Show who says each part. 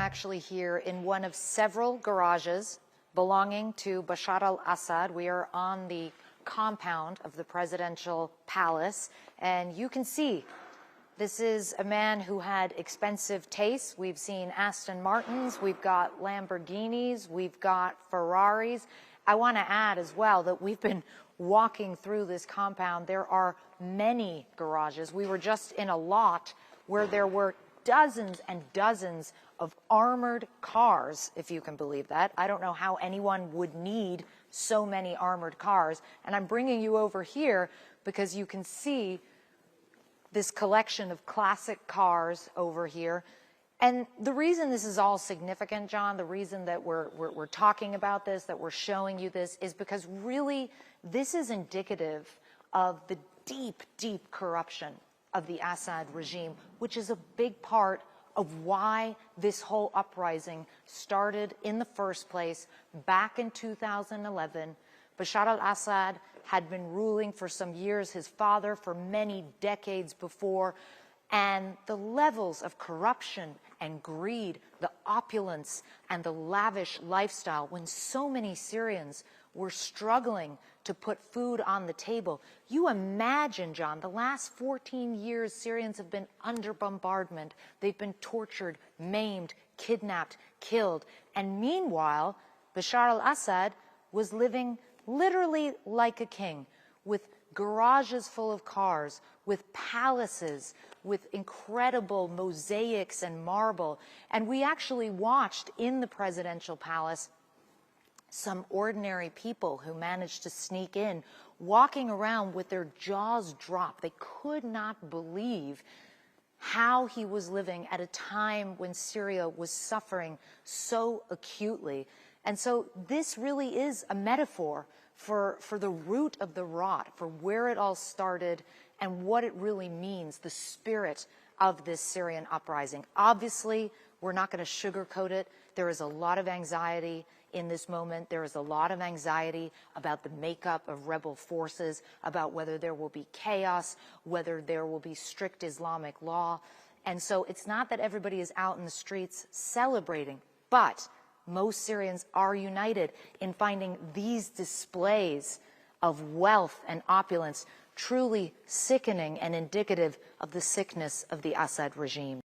Speaker 1: actually here in one of several garages belonging to Bashar Al-Assad. We are on the compound of the presidential palace, and you can see this is a man who had expensive tastes. We've seen Aston Martins, we've got Lamborghinis, we've got Ferraris. I want to add as well that we've been walking through this compound. There are many garages. We were just in a lot where there were dozens and dozens of armored cars, if you can believe that. I don't know how anyone would need so many armored cars. And I'm bringing you over here because you can see this collection of classic cars over here. And the reason this is all significant, John, the reason that we're talking about this, that we're showing you this, is because really this is indicative of the deep, deep corruption of the Assad regime, which is a big part of why this whole uprising started in the first place back in 2011. Bashar al-Assad had been ruling for some years, his father for many decades before, and the levels of corruption and greed, the opulence and the lavish lifestyle, when so many Syrians were struggling to put food on the table. You imagine, John, the last 14 years Syrians have been under bombardment. They've been tortured, maimed, kidnapped, killed. And meanwhile, Bashar al-Assad was living literally like a king, with garages full of cars, with palaces, with incredible mosaics and marble. And we actually watched in the presidential palace some ordinary people who managed to sneak in, walking around with their jaws dropped. They could not believe how he was living at a time when Syria was suffering so acutely. And so this really is a metaphor for the root of the rot, for where it all started and what it really means, the spirit of this Syrian uprising. Obviously, we're not going to sugarcoat it. There is a lot of anxiety in this moment. There is a lot of anxiety about the makeup of rebel forces, about whether there will be chaos, whether there will be strict Islamic law. And so it's not that everybody is out in the streets celebrating, but most Syrians are united in finding these displays of wealth and opulence truly sickening and indicative of the sickness of the Assad regime.